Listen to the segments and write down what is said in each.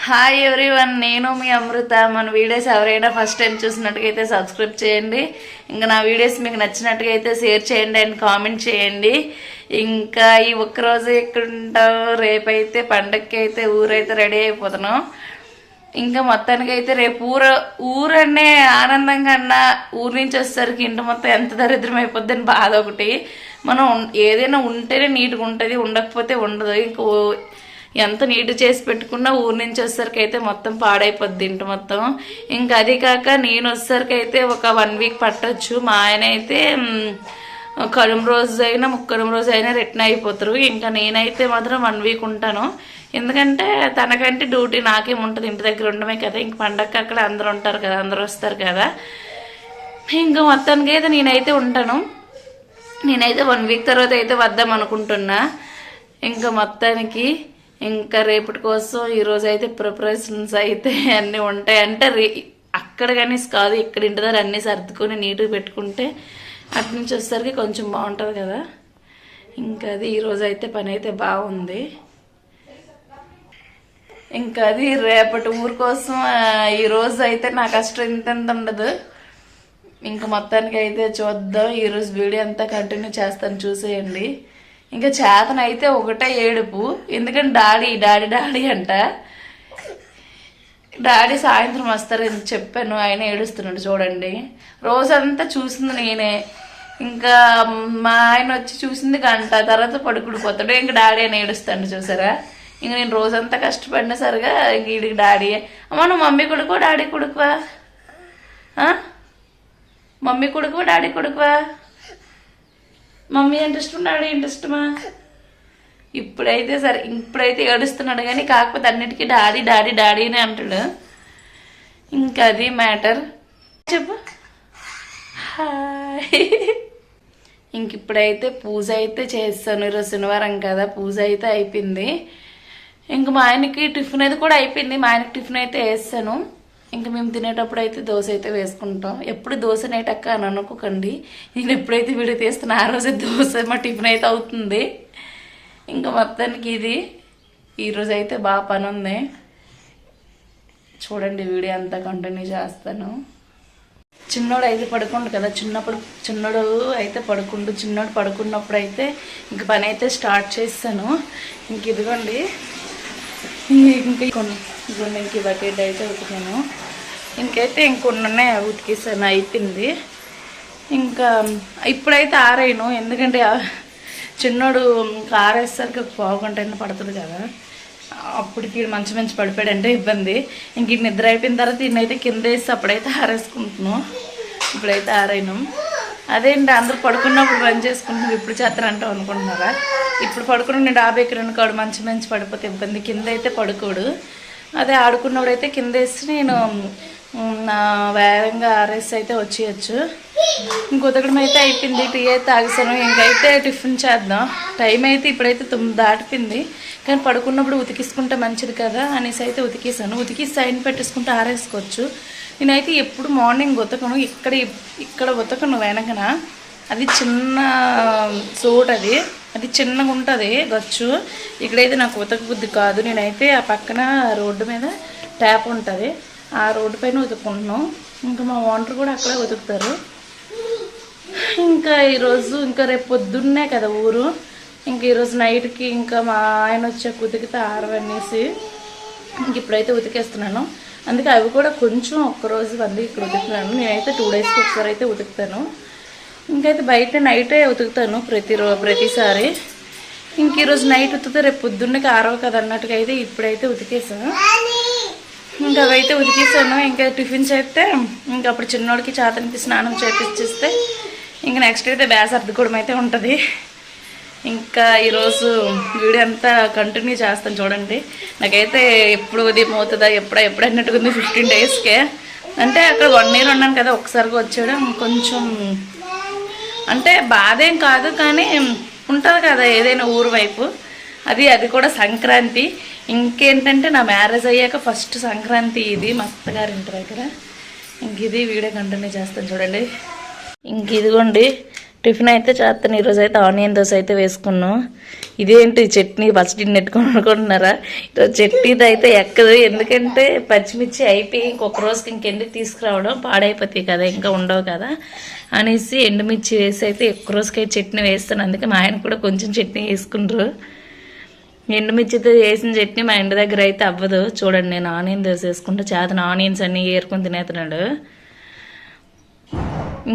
Hi everyone, నేను మీ అమృత. మన videos ఎవరైనా ఫస్ట్ టైం చూసినట్టుగైతే సబ్స్క్రైబ్ చేయండి. ఇంకా నా వీడియోస్ మీకు నచ్చినట్టుగా అయితే షేర్ చేయండి అండ్ కామెంట్ చేయండి. ఇంకా ఈ ఒక్కరోజు ఎక్కడుంటాం, రేపైతే పండగకి అయితే ఊరైతే రెడీ అయిపోతున్నాం. ఇంకా మొత్తానికి అయితే రేపు ఊరనే ఆనందంగా అన్నా ఊరు నుంచి వచ్చేసరికి ఇంటి మొత్తం ఎంత దరిద్రం అయిపోద్ది అని బాధ ఒకటి. మనం ఏదైనా ఉంటేనే నీట్గా ఉంటుంది, ఉండకపోతే ఉండదు. ఇంకో ఎంత నీట్ చేసి పెట్టుకున్నా ఊరి నుంచి వచ్చేసరికి అయితే మొత్తం పాడైపోద్ది ఇంటి మొత్తం. ఇంకా అది కాక నేను వచ్చేసరికి అయితే ఒక 1 వీక్ పట్టొచ్చు. మా ఆయన అయితే కడుమ రోజు అయినా ముక్కరం రోజు అయినా రిటర్న్ అయిపోతారు. ఇంకా నేనైతే మాత్రం 1 వీక్ ఉంటాను. ఎందుకంటే తనకంటే డ్యూటీ నాకేముంటుంది, ఇంటి దగ్గర ఉండమే కదా. ఇంక పండగకి అక్కడ అందరూ ఉంటారు కదా, అందరూ వస్తారు కదా. ఇంకా మొత్తానికి అయితే నేనైతే ఉంటాను. నేనైతే 1 వీక్ తర్వాత అయితే వద్దాం అనుకుంటున్నా. ఇంకా మొత్తానికి ఇంకా రేపటి కోసం ఈరోజు అయితే ప్రిపరేషన్స్ అయితే అన్నీ ఉంటాయి. అంటే అక్కడ కానీ కాదు, ఇక్కడ ఇంటి దగ్గర అన్నీ సర్దుకొని నీట్గా పెట్టుకుంటే అటు నుంచి వచ్చేసరికి కొంచెం బాగుంటుంది కదా. ఇంకా అది ఈరోజు అయితే పని అయితే బాగుంది. ఇంకా అది రేపటి ఊరి కోసం ఈరోజు అయితే నా కష్టం ఇంత ఉండదు. ఇంకా మొత్తానికి అయితే చూద్దాం. ఈరోజు వీడియో అంతా కంటిన్యూ చేస్తాను, చూసేయండి. ఇంకా చేతనైతే ఒకటే ఏడుపు, ఎందుకంటే డాడీ అంట. డాడీ సాయంత్రం వస్తారని చెప్పాను, ఆయన ఏడుస్తున్నాడు చూడండి. రోజంతా చూసింది నేనే. ఇంకా మా ఆయన వచ్చి చూసింది గంట తర్వాత పడుకుడిపోతాడు. ఇంకా డాడీ అని ఏడుస్తాడు చూసారా. ఇంక నేను రోజంతా కష్టపడినా సరిగా ఇంక వీడికి డాడీ. అమ్మ నువ్వు మమ్మీ కొడుకు డాడీ కొడుకువా? మమ్మీ కొడుకు డాడీ కొడుకువా? మమ్మీ అంటే ఇష్టం, డాడీ అంటే ఇష్టమా? ఇప్పుడైతే ఏడుస్తున్నాడు కానీ కాకపోతే అన్నిటికీ డాడీనే అంటాడు. ఇంకా అది మ్యాటర్. చెప్పు హాయ్. ఇంక ఇప్పుడైతే పూజ అయితే చేస్తాను. ఈరోజు శనివారం కదా, పూజ అయితే అయిపోయింది. ఇంక మా ఆయనకి టిఫిన్ అయితే కూడా అయిపోయింది. మా ఆయనకి టిఫిన్ అయితే వేస్తాను. ఇంకా మేము తినేటప్పుడు అయితే దోశ అయితే వేసుకుంటాం. ఎప్పుడు దోశ నేటక్క అని అనుకోకండి, నేను ఎప్పుడైతే వీడియో తీస్తున్నా ఆ రోజే దోశ మా టిఫిన్ అయితే అవుతుంది. ఇంకా మొత్తానికి ఇది ఈరోజు అయితే బాగా పని ఉంది. చూడండి, వీడియో అంతా కంటిన్యూ చేస్తాను. చిన్నోడు అయితే పడుకుండు కదా, చిన్నోడు అయితే చిన్నోడు పడుకున్నప్పుడు అయితే ఇంక పని అయితే స్టార్ట్ చేస్తాను. ఇంక ఇదిగోండి, ఇంక బకెట్ అయితే ఉతికాను. ఇంకైతే ఇంకొన్ని ఉతికేసాను, అయిపోయింది. ఇంకా ఇప్పుడైతే ఆరేయను, ఎందుకంటే చిన్నోడు ఆరేసరికి పోగంటైనా పడుతుంది కదా. అప్పటికి మంచి పడిపోయాడంటే ఇబ్బంది. ఇంక నిద్ర అయిపోయిన తర్వాత ఈయనైతే కింద వేసి అప్పుడైతే ఆరేసుకుంటున్నాను. ఇప్పుడైతే ఆరేయను. అదేంటి అందరూ పడుకున్నప్పుడు పని చేసుకుంటున్నాం, ఇప్పుడు చేస్తారంటావు అనుకుంటున్నారా? ఇప్పుడు పడుకుని నేను డాబేకి అనుకోడు, మంచి పడిపోతే ఇబ్బంది. కింద అయితే పడుకోడు. అదే ఆడుకున్నప్పుడు అయితే కింద వేసి నేను నా వేగంగా ఆరేసి అయితే వచ్చేయచ్చు. ఇంకొదకడం అయితే అయిపోయింది. టీ అయితే తాగేసాను. ఇంకైతే టిఫిన్ చేద్దాం. టైం అయితే ఇప్పుడైతే 9 దాటిపోయింది. కానీ పడుకున్నప్పుడు ఉతికిసుకుంటే మంచిది కదా అనేసి అయితే ఉతికేసాను. ఉతికి సైన్ పెట్టేసుకుంటే ఆరేసుకోవచ్చు. నేనైతే ఎప్పుడు మార్నింగ్ ఉతకను, ఇక్కడ ఉతకను వెనకన. అది చిన్న సోట్, అది చిన్నగా ఉంటుంది గచ్చు. ఇక్కడైతే నాకు ఉతక బుద్ధి కాదు. నేనైతే ఆ పక్కన రోడ్డు మీద ట్యాప్ ఉంటుంది, ఆ రోడ్డు పైన ఉతుక్కుంటున్నాం. ఇంకా మా ఓనర్ కూడా అక్కడే ఉతుకుతారు. ఇంకా ఈరోజు ఇంకా రేపు పొద్దున్నే కదా ఊరు. ఇంక ఈరోజు నైట్కి ఇంకా మా ఆయన వచ్చాక ఉతికితే ఆరవనేసి ఇంక ఇప్పుడైతే ఉతికేస్తున్నాను. అందుకే అవి కూడా కొంచెం ఒక్కరోజు మళ్ళీ ఇక్కడ ఉతుకుతున్నాను. నేనైతే 2 డేస్కి ఒకసారి అయితే ఉతుకుతాను. ఇంకైతే బయట నైటే ఉతుకుతాను ప్రతిసారి. ఇంక ఈరోజు నైట్ ఉతికితే రేపు పొద్దున్నకి ఆరవ కదా అన్నట్టుగా అయితే ఇప్పుడైతే ఉతికేసాను. ఇంకా అవైతే ఉతికేసాను. ఇంకా టిఫిన్ చేస్తే ఇంకా అప్పుడు చిన్నోడికి చేతనికి స్నానం చేపిస్తే ఇంకా నెక్స్ట్ అయితే బ్యాస్ సర్దుకోవడం అయితే ఉంటుంది. ఇంకా ఈరోజు వీడియో అంతా కంటిన్యూ చేస్తాను చూడండి. నాకైతే ఎప్పుడు ఉదయం అవుతుందా ఎప్పుడు అన్నట్టుగా ఉంది. 15 డేస్కే అంటే అక్కడ 1 year ఉన్నాను కదా, ఒకసారిగా వచ్చేయడం కొంచెం అంటే బాధేం కాదు, కానీ ఉంటుంది కదా ఏదైనా ఊరు వైపు. అది కూడా సంక్రాంతి. ఇంకేంటంటే నా మ్యారేజ్ అయ్యాక ఫస్ట్ సంక్రాంతి ఇది మా అత్తగారింటి దగ్గర. ఇంక ఇది వీడియో కంటిన్యూ చేస్తాను చూడండి. ఇంక ఇదిగోండి టిఫిన్ అయితే చేస్తాను. ఈరోజు అయితే ఆనియన్ దోశ అయితే వేసుకున్నాం. ఇదేంటి చట్నీ పచ్చడి నెట్టుకొని అనుకుంటున్నారా? ఈరోజు చట్నీతో అయితే ఎక్కదు, ఎందుకంటే పచ్చిమిర్చి అయిపోయి ఇంకొక రోజుకి ఇంకెందుకు తీసుకురావడం, పాడైపోతాయి కదా, ఇంకా ఉండవు కదా అనేసి ఎండుమిర్చి వేసి అయితే ఎక్కువ రోజుకి చట్నీ వేస్తాను. అందుకే మా ఆయన కూడా కొంచెం చట్నీ వేసుకుంటారు. ఎండుమిర్చితో చేసిన చట్నీ మా ఇంటి దగ్గర అయితే అవ్వదు. చూడండి, నేను ఆనియన్ దోశ వేసుకుంటే చేతను ఆనియన్స్ అన్నీ ఏరుకొని తినేస్తున్నాడు.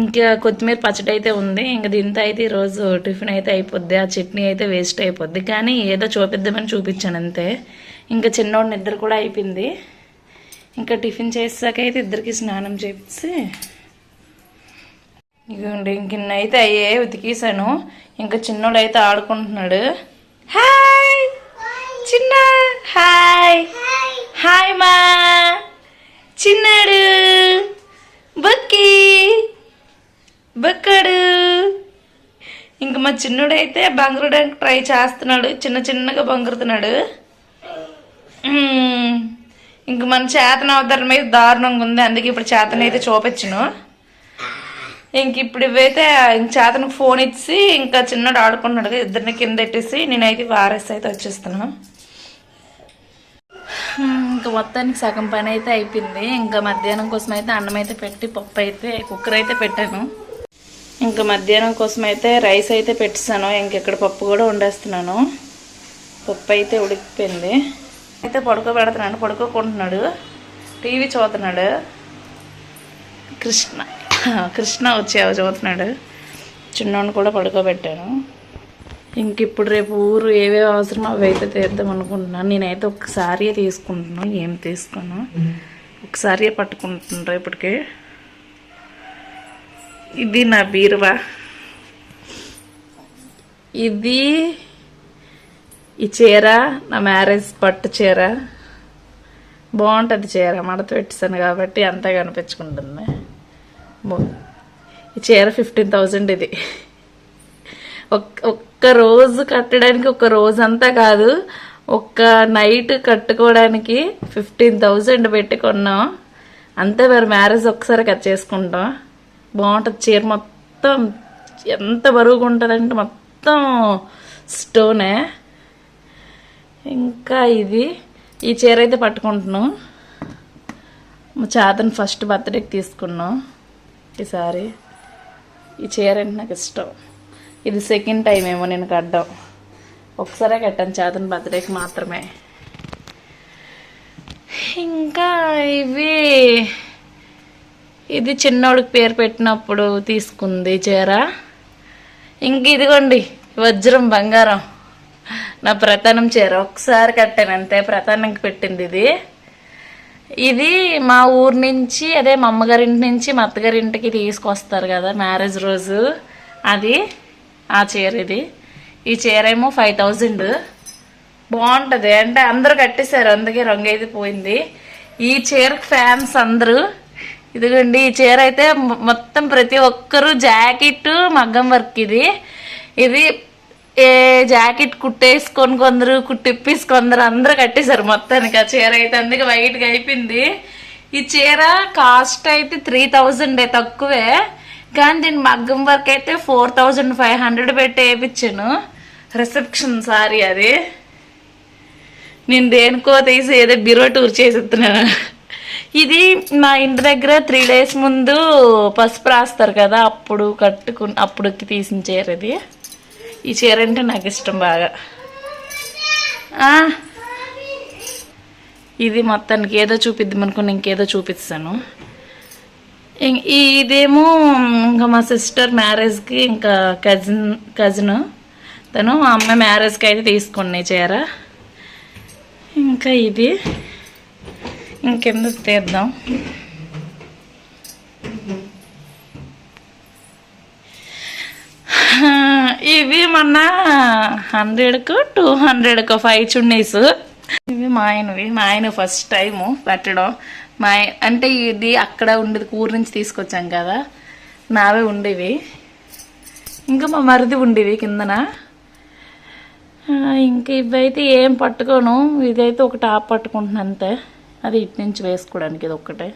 ఇంకా కొత్తిమీర పచ్చడి అయితే ఉంది. ఇంకా దీంతో అయితే ఈరోజు టిఫిన్ అయితే అయిపోద్ది. ఆ చట్నీ అయితే వేస్ట్ అయిపోద్ది, కానీ ఏదో చూపిద్దామని చూపించాను అంతే. ఇంకా చిన్నోడి నిద్ర కూడా అయిపోయింది. ఇంకా టిఫిన్ చేసాక అయితే ఇద్దరికి స్నానం చేపించి ఇదిగోండి ఇంకిన్న అయితే అయ్యే ఉతికేసాను. ఇంకా చిన్నోడు అయితే ఆడుకుంటున్నాడు. హాయ్ చిన్న, హాయ్ హాయ్ మా చిన్నాడు బక్కి బక్కడు. ఇంక మా చిన్నుడైతే బంగరడానికి ట్రై చేస్తున్నాడు, చిన్న చిన్నగా బంగురుతున్నాడు. ఇంక మన చేతన అవతరం మీద దారుణంగా ఉంది, అందుకే ఇప్పుడు చేతనైతే చూపించను. ఇంక ఇప్పుడు ఇవైతే చేతనకు ఫోన్ ఇచ్చి ఇంకా చిన్నడు ఆడుకుంటున్నాడు. ఇద్దరిని కింద పెట్టేసి నేనైతే వారేసి అయితే వచ్చేస్తాను. ఇంకా మొత్తానికి సగం పని అయితే అయిపోయింది. ఇంకా మధ్యాహ్నం కోసం అయితే అన్నం అయితే పెట్టి పప్పు అయితే కుక్కర్ అయితే పెట్టాను. ఇంకా మధ్యాహ్నం కోసం అయితే రైస్ అయితే పెట్టేసాను. ఇంకెక్కడ పప్పు కూడా వండేస్తున్నాను. పప్పు అయితే ఉడికిపోయింది. అయితే పడుకోబెడుతున్నాను, పడుకోకుంటున్నాడు, టీవీ చూస్తున్నాడు. కృష్ణ వచ్చి చూస్తున్నాడు. చిన్నోడిని కూడా పడుకోబెట్టాను. ఇంక ఇప్పుడు రేపు ఊరు ఏవేవి అవసరమో అవి అయితే తీద్దాం అనుకుంటున్నాను. నేనైతే ఒకసారి తీసుకుంటున్నాను, ఏం తీసుకోను, ఒకసారి పట్టుకుంటున్నాను రేపటికి. ఇది నా బీరువా. ఇది ఈ చీర నా మ్యారేజ్ పట్టు చీర, బాగుంటుంది చీర, మడత పెట్టేసాను కాబట్టి అంతా కనిపించుకుంటుంది. ఈ చీర 15,000. ఇది ఒక్క రోజు కట్టడానికి, ఒక రోజు అంతా కాదు, ఒక్క నైట్ కట్టుకోవడానికి 15,000 పెట్టి కొన్నాం. అంతే, మరి మ్యారేజ్ ఒకసారి కట్ చేసుకుంటాం. బాగుంటుంది చీర, మొత్తం ఎంత బరువుగా ఉంటుందంటే మొత్తం స్టోనే. ఇంకా ఈ చీర అయితే పట్టుకుంటున్నాం. మా చేతను ఫస్ట్ బర్త్డేకి తీసుకున్నాం ఈసారి. ఈ చీర అంటే నాకు ఇష్టం. ఇది సెకండ్ టైం ఏమో నేను కట్టడం, ఒకసారే కట్టాను చేతను బర్త్డేకి మాత్రమే. ఇంకా ఇది చిన్నోడికి పేరు పెట్టినప్పుడు తీసుకుంది చీర. ఇంక ఇదిగోండి వజ్రం బంగారం, నా ప్రతానం చీర ఒకసారి కట్టాను అంతే, ప్రతానంకి పెట్టింది ఇది. ఇది మా ఊరు నుంచి, అదే మా అమ్మగారింటి నుంచి మా అత్తగారింటికి తీసుకొస్తారు కదా మ్యారేజ్ రోజు, అది ఆ చీర. ఈ చీర ఏమో 5,000. బాగుంటుంది, అంటే అందరూ కట్టేశారు, అందుకే రంగు అయితే పోయింది. ఈ చీరకు ఫ్యాన్స్ అందరూ. ఇదిగోండి ఈ చీర అయితే మొత్తం ప్రతి ఒక్కరు జాకెట్ మగ్గం వర్క్. ఇది ఏ జాకెట్ కుట్టేసుకొని కొందరు, కుట్టిప్పేసి కొందరు, అందరూ కట్టేశారు మొత్తానికి ఆ చీర అయితే, అందుకే వైట్గా అయిపోయింది. ఈ చీర కాస్ట్ అయితే 3,000 తక్కువే, కానీ దీని మగ్గం వర్క్ అయితే 4,500 పెట్టి వేయించాను. రిసెప్షన్ సారీ అది. నేను దేనికో తీసి ఏదో బిరో టూర్ చేసేస్తున్నాను. ఇది మా ఇంటి దగ్గర 3 days ముందు పసుపు రాస్తారు కదా, అప్పుడుకి తీసిన చీర ఇది. ఈ చీర అంటే నాకు ఇష్టం బాగా. ఇది మొత్తానికి ఏదో చూపిద్దాం అనుకుని ఇంకేదో చూపిస్తాను. ఇదేమో ఇంకా మా సిస్టర్ మ్యారేజ్కి, ఇంకా కజిన్ తను మా అమ్మ మ్యారేజ్కి అయితే తీసుకున్నాయి చీర. ఇంకా ఇది ఇంకెందుకు తీద్దాం. ఇవి మొన్న 100కు 200కు 5 చున్నీస్. ఇవి మా ఆయన ఫస్ట్ టైము పెట్టడం. అంటే ఇది అక్కడ ఉండేది, ఊరు నుంచి తీసుకొచ్చాం కదా, నావే ఉండేవి. ఇంకా మా మరిది ఉండేవి కిందన. ఇంక ఇవైతే ఏం పట్టుకోను, ఇదైతే ఒక టాప్ పట్టుకుంటున్నాను అంతే, అది ఇటు నుంచి వేసుకోవడానికి ఇది ఒక్కటే.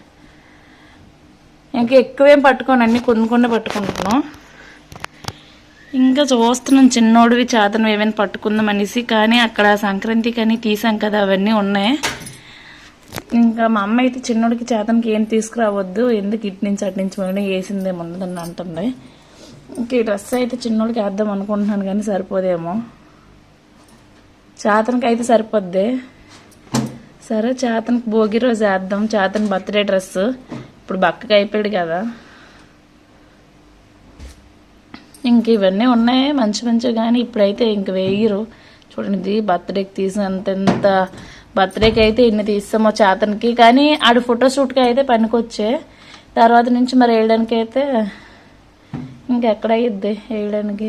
ఇంకా ఎక్కువేం పట్టుకోను, అన్నీ కొన్ని పట్టుకుంటున్నాను. ఇంకా చూస్తున్నాం చిన్నోడివి చేతను ఏమైనా పట్టుకుందాం అనేసి, కానీ అక్కడ సంక్రాంతికి అని తీసాం కదా అవన్నీ ఉన్నాయి. ఇంకా మా అమ్మ అయితే చిన్నోడికి చేతనికి ఏం తీసుకురావద్దు, ఎందుకు ఇటు నుంచి అటు నుంచి పోయినా వేసిందే ముందని అంటుంది. ఇంక ఈ డ్రెస్ అయితే చిన్నోడికి వేద్దాం అనుకుంటున్నాను కానీ సరిపోదేమో. చేతనికి అయితే సరిపోద్ది. సరే చేతనికి భోగి రోజు వేద్దాం, చేతన్ బర్త్డే డ్రెస్. ఇప్పుడు బక్కగా అయిపోయాడు కదా. ఇంక ఇవన్నీ ఉన్నాయి మంచి మంచిగా, కానీ ఇప్పుడైతే ఇంక వేయరు. చూడండి ఇది బర్త్డేకి తీసినంత, బర్త్డేకి అయితే ఇన్ని తీస్తామో చేతనికి, కానీ ఆడు ఫోటోషూట్కి అయితే పనికొచ్చే. తర్వాత నుంచి మరి వేయడానికి అయితే ఇంకెక్కడ అయ్యిద్ది వేయడానికి.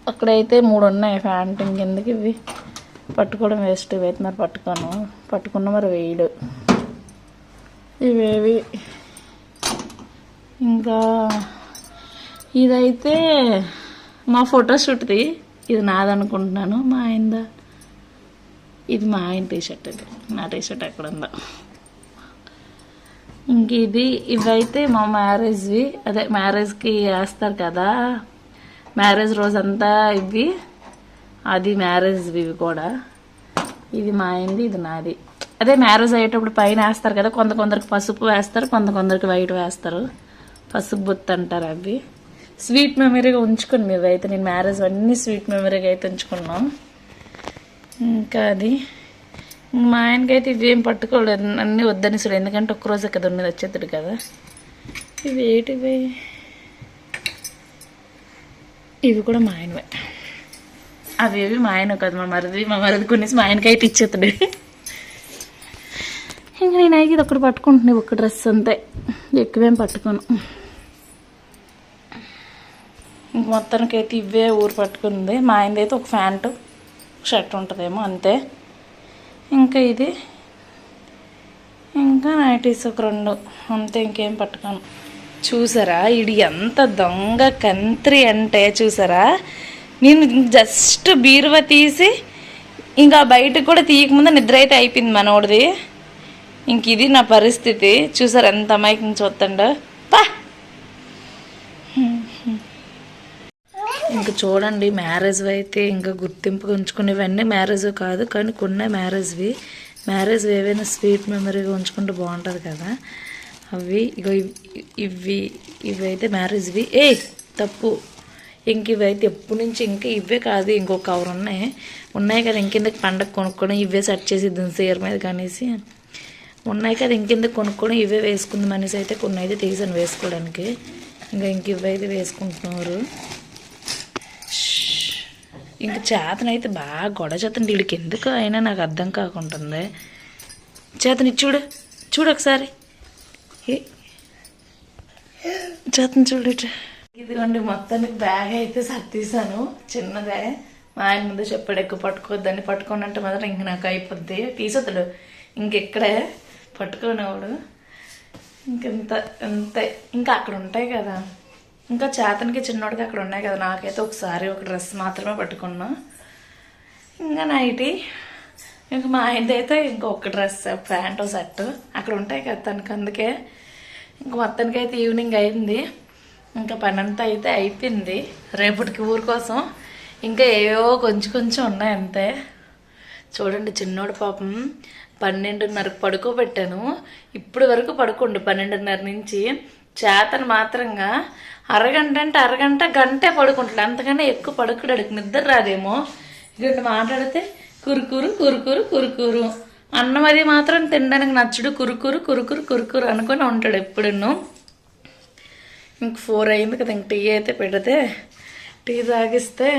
అక్కడైతే 3 ఉన్నాయి ప్యాంట్, ఇంకెందుకు ఇవి పట్టుకోవడం వేస్ట్. ఇవైతే మరి పట్టుకున్న మరి వేయడు ఇవేవి. ఇంకా ఇదైతే మా ఫోటోషూట్ది, ఇది నాదనుకుంటున్నాను. మా ఆయనదా? ఇది మా ఆయన టీషర్ట్. ఇది నా టీషర్ట్ ఎక్కడ ఉందో. ఇంక ఇవైతే మా మ్యారేజ్వి, అదే మ్యారేజ్కి వేస్తారు కదా, మ్యారేజ్ రోజంతా ఇవి. అది మ్యారేజ్వి ఇవి కూడా. ఇది మా ఆయనది, ఇది నాది. అదే మ్యారేజ్ అయ్యేటప్పుడు పైన వేస్తారు కదా, కొందరికి పసుపు వేస్తారు, కొందరికి వైట్ వేస్తారు. పసుపు బొత్తు అంటారు అవి. స్వీట్ మెమరీగా ఉంచుకుని మేమైతే, నేను మ్యారేజ్ అన్నీ స్వీట్ మెమరీగా అయితే ఉంచుకున్నాం. ఇంకా అది మా ఆయనకైతే ఇవేం పట్టుకోలేదు, అన్నీ వద్దనిసాడు. ఎందుకంటే ఒక్కరోజే కదా ఉన్నది, వచ్చేస్తాడు కదా. ఇవి ఏంటివి? ఇవి కూడా మా ఆయనవే. అవేవి మా ఆయన కదా, మా మరిది కొనేసి మా ఆయనకైతే ఇచ్చేస్తాడు. ఇంకా నేనైతే ఇది ఒకటి పట్టుకుంటున్నాను, ఒక డ్రెస్ అంతే, ఎక్కువేం పట్టుకోను. ఇంక మొత్తానికైతే ఇవే ఊరు పట్టుకుంది. మా ఆయనది అయితే ఒక ప్యాంటు షర్ట్ ఉంటుందేమో అంతే. ఇంకా ఇది, ఇంకా నైటీస్ ఒక 2 అంతే, ఇంకేం పట్టుకోను. చూసారా ఇది ఎంత దొంగ కంత్రి అంటే, చూసారా నేను జస్ట్ బీరువా తీసి ఇంకా బయటకు కూడా తీయకముందే నిద్ర అయితే అయిపోయింది మనోడిది. ఇంక ఇది నా పరిస్థితి. చూసారు ఎంత అమాయకం చూస్తండ. పా ఇంక చూడండి, మ్యారేజ్ అయితే ఇంకా గుర్తింపుగా ఉంచుకునేవన్నీ మ్యారేజ్ కాదు, కానీ కొన్ని మ్యారేజ్ ఏవైనా స్వీట్ మెమరీగా ఉంచుకుంటే బాగుంటుంది కదా. అవి ఇగో ఇవైతే మ్యారేజ్వి. తప్పు. ఇంక ఇవైతే ఎప్పటి నుంచి, ఇంకా ఇవే కాదు ఇంకొక కవర్ ఉన్నాయి కదా, ఇంకెందుకు పండగ కొనుక్కోవడం, ఇవే సెట్ చేసి సీర్ మీద కనేసి ఉన్నాయి కదా, ఇంకెందుకు కొనుక్కోవడం, ఇవే వేసుకుందాం అనేసి అయితే కొన్ని అయితే తీసాను వేసుకోవడానికి. ఇంక ఇవైతే వేసుకుంటున్నారు. ఇంక చేతనైతే బాగా గొడవ చేతండి, వీడికి ఎందుకు అయినా నాకు అర్థం కాకుంటుంది. చేతని చూడు ఒకసారి, చేతను చూడు. ఇదిగోండి మొత్తానికి బ్యాగ్ అయితే సర్దీసాను, చిన్నదే. మా ఆయన ముందు చెప్పాడు ఎక్కువ పట్టుకోవద్దని, పట్టుకోండి అంటే మాత్రం ఇంక నాకు అయిపోద్ది, తీసొద్దుడు ఇంకెక్కడే పట్టుకోనివాడు. అంతే. ఇంకా అక్కడ ఉంటాయి కదా, ఇంకా చేతనికి చిన్నోడికి అక్కడ ఉన్నాయి కదా. నాకైతే ఒకసారి ఒక డ్రెస్ మాత్రమే పట్టుకున్నా, ఇంకా నైటీ. ఇంకా మా ఆయనది అయితే ఇంకొక డ్రెస్, ప్యాంటు, షర్టు అక్కడ ఉంటాయి కదా తనకి. అందుకే ఇంక మొత్తానికి అయితే ఈవినింగ్ అయింది, ఇంకా పని అంతా అయితే అయిపోయింది. రేపటికి ఊరి కోసం ఇంకా ఏవో కొంచెం ఉన్నాయి అంతే. చూడండి చిన్నోడు పాపం 12:30కు పడుకోబెట్టాను, ఇప్పుడు వరకు పడుకోండు 12:30 నుంచి. చేతను మాత్రంగా అరగంట గంటే పడుకుంటాడు, అంతకన్నా ఎక్కువ పడుకుడాడు, నిద్ర రాదేమో. ఇక మాట్లాడితే కురుకురు. అన్నం అది మాత్రం తినడానికి నచ్చుడు, కురుకురు అనుకుని ఉంటాడు ఎప్పుడున్నో. ఇంక 4 అయింది కదా, ఇంక టీ అయితే పెడితే టీ తాగిస్తే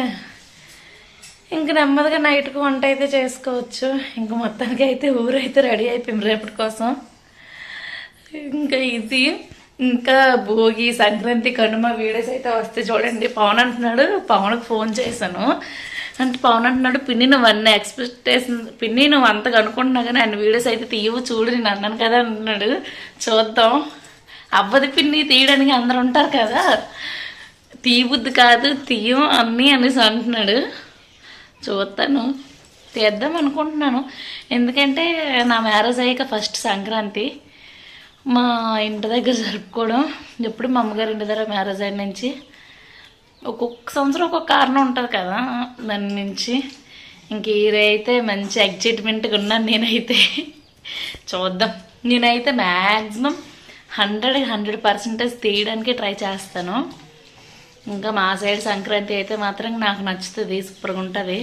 ఇంక నెమ్మదిగా నైట్కి వంట అయితే చేసుకోవచ్చు. ఇంక మొత్తానికి అయితే ఊరైతే రెడీ అయిపోయింది రేపటి కోసం. ఇంకా ఇది ఇంకా భోగి, సంక్రాంతి, కనుమ వీడియోస్ అయితే వస్తే చూడండి. పవన్ అంటున్నాడు, పవన్కి ఫోన్ చేశాను అంటే పవన్ అంటున్నాడు, పిన్ని నువ్వు అన్నీ ఎక్స్పెక్టేషన్, పిన్ని నువ్వు అంతగా అనుకుంటున్నా కానీ అన్ని వీడియోస్ అయితే తీయవు చూడు, నేను అన్నాను కదా అంటున్నాడు. చూద్దాం. అవ్వది పిన్ని తీయడానికి అందరు ఉంటారు కదా, తీయబుద్ధి కాదు తీయం అన్నీ అనేసి అంటున్నాడు. చూస్తాను, తీద్దాం అనుకుంటున్నాను. ఎందుకంటే నా మ్యారేజ్ అయ్యాక ఫస్ట్ సంక్రాంతి మా ఇంటి దగ్గర జరుపుకోవడం, ఎప్పుడు మా అమ్మగారి ఇంటి దగ్గర మ్యారేజ్ అయిన నుంచి ఒక్కొక్క సంవత్సరం ఒక్కొక్క కారణం ఉంటుంది కదా దాని నుంచి. ఇంక అయితే మంచి ఎగ్జైట్మెంట్గా ఉన్నాను నేనైతే. చూద్దాం. నేనైతే మ్యాక్సిమం 100% తీయడానికి ట్రై చేస్తాను. ఇంకా మా సైడ్ సంక్రాంతి అయితే మాత్రం నాకు నచ్చుతుంది, సూపర్గా ఉంటుంది.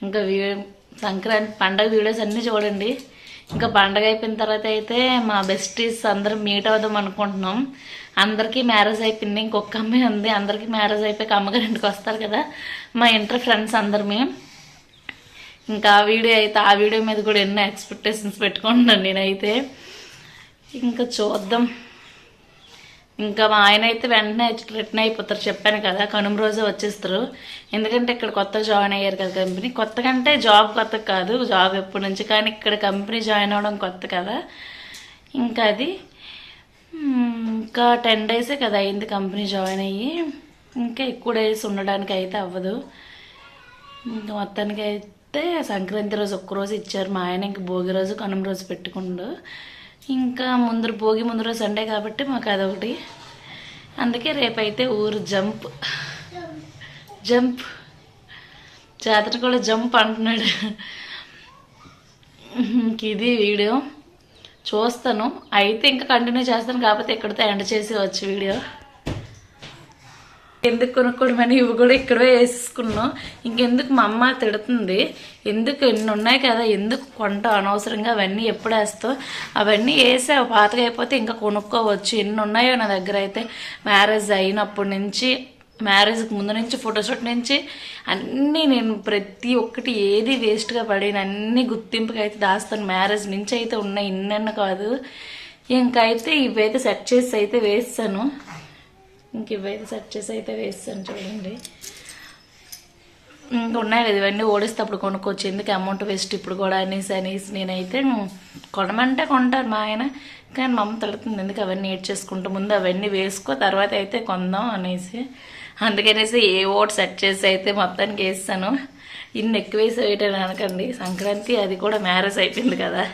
ఇంకా సంక్రాంతి పండగ వీడియోస్ అన్నీ చూడండి. ఇంకా పండగ అయిపోయిన తర్వాత అయితే మా బెస్టీస్ అందరం మీట్ అవుదాం అనుకుంటున్నాం. అందరికీ మ్యారేజ్ అయిపోయింది, ఇంకొక అమ్మాయి ఉంది. అందరికీ మ్యారేజ్ అయిపోయి అమ్మగారింటికి వస్తారు కదా మా ఇంటర్ ఫ్రెండ్స్ అందరమే. ఇంకా ఆ వీడియో మీద కూడా ఎన్నో ఎక్స్పెక్టేషన్స్ పెట్టుకుంటున్నాను నేనైతే. ఇంకా చూద్దాం. ఇంకా మా ఆయన అయితే వెంటనే రిటర్న్ అయిపోతారు, చెప్పాను కదా, కనుమ రోజే వచ్చేస్తారు. ఎందుకంటే ఇక్కడ కొత్త జాయిన్ అయ్యారు కదా కంపెనీ. కొత్తగా అంటే జాబ్ కొత్త కాదు, జాబ్ ఎప్పటి నుంచి, కానీ ఇక్కడ కంపెనీ జాయిన్ అవ్వడం కొత్త కదా. ఇంకా అది ఇంకా 10 డేసే కదా అయింది కంపెనీ జాయిన్ అయ్యి. ఇంకా ఎక్కువ డేస్ ఉండడానికి అయితే అవ్వదు. ఇంకా మొత్తానికి అయితే సంక్రాంతి రోజు ఒక్కరోజు ఇచ్చారు మా ఆయన. ఇంక భోగి రోజు కనుమ రోజు పెట్టుకుండు. ఇంకా భోగి ముందు రోజు సండే కాబట్టి మాకు అదొకటి. అందుకే రేపైతే ఊరు జంప్ జాతర కూడా జంప్ అంటున్నాడు. ఇది వీడియో చూస్తాను అయితే ఇంకా కంటిన్యూ చేస్తాను, కాకపోతే ఇక్కడితో ఎండ్ చేసి వచ్చి వీడియో. ఎందుకు కొనుక్కోవడమని ఇవి కూడా ఇక్కడే వేసుకున్నాం. ఇంకెందుకు మా అమ్మ తిడుతుంది, ఎందుకు ఎన్ని ఉన్నాయి కదా ఎందుకు కొంటావు అనవసరంగా, అవన్నీ ఎప్పుడు వేస్తావు, అవన్నీ వేసే పాతగా అయిపోతే ఇంకా కొనుక్కోవచ్చు. ఎన్ని ఉన్నాయో నా దగ్గర అయితే. మ్యారేజ్ అయినప్పటి నుంచి, మ్యారేజ్కి ముందు నుంచి, ఫోటోషూట్ నుంచి అన్నీ నేను ప్రతి ఒక్కటి ఏది వేస్ట్గా పడిన అన్నీ గుర్తింపుగా అయితే దాస్తాను. మ్యారేజ్ నుంచి అయితే ఉన్నాయి, ఇన్నెన్న కాదు. ఇంకైతే ఇవైతే సెట్ చేసి అయితే వేస్తాను. ఇంక ఇవైతే సెట్ చేసి అయితే వేస్తాను చూడండి. ఇంకా ఉన్నాయి కదా ఇవన్నీ ఓడిస్తే అప్పుడు కొనుక్కోవచ్చు, ఎందుకు అమౌంట్ వేస్ట్ ఇప్పుడు కూడా అనేసి నేనైతే కొనమంటే కొంటారు మా ఆయన. కానీ మా అమ్మ తడుతుంది, ఎందుకు అవన్నీ ఏడ్ చేసుకుంటూ ముందు అవన్నీ వేసుకో తర్వాత అయితే కొందాం అనేసి. అందుకనేసి ఏ ఓట్ సెట్ చేసి అయితే మొత్తానికి వేస్తాను. ఇన్ని ఎక్కువ వేసి వేయటం అనకండి, సంక్రాంతి అది కూడా మ్యారేజ్ అయిపోయింది కదా.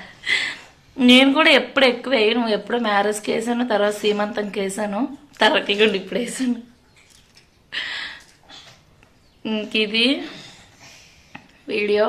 నేను కూడా ఎప్పుడు ఎక్కువ వేయను, ఎప్పుడో మ్యారేజ్కి వేసాను, తర్వాత సీమంతంకి వేసాను, తర్వాత ఇవ్వండి ఇప్పుడు వేసాను. ఇంక ఇది వీడియో.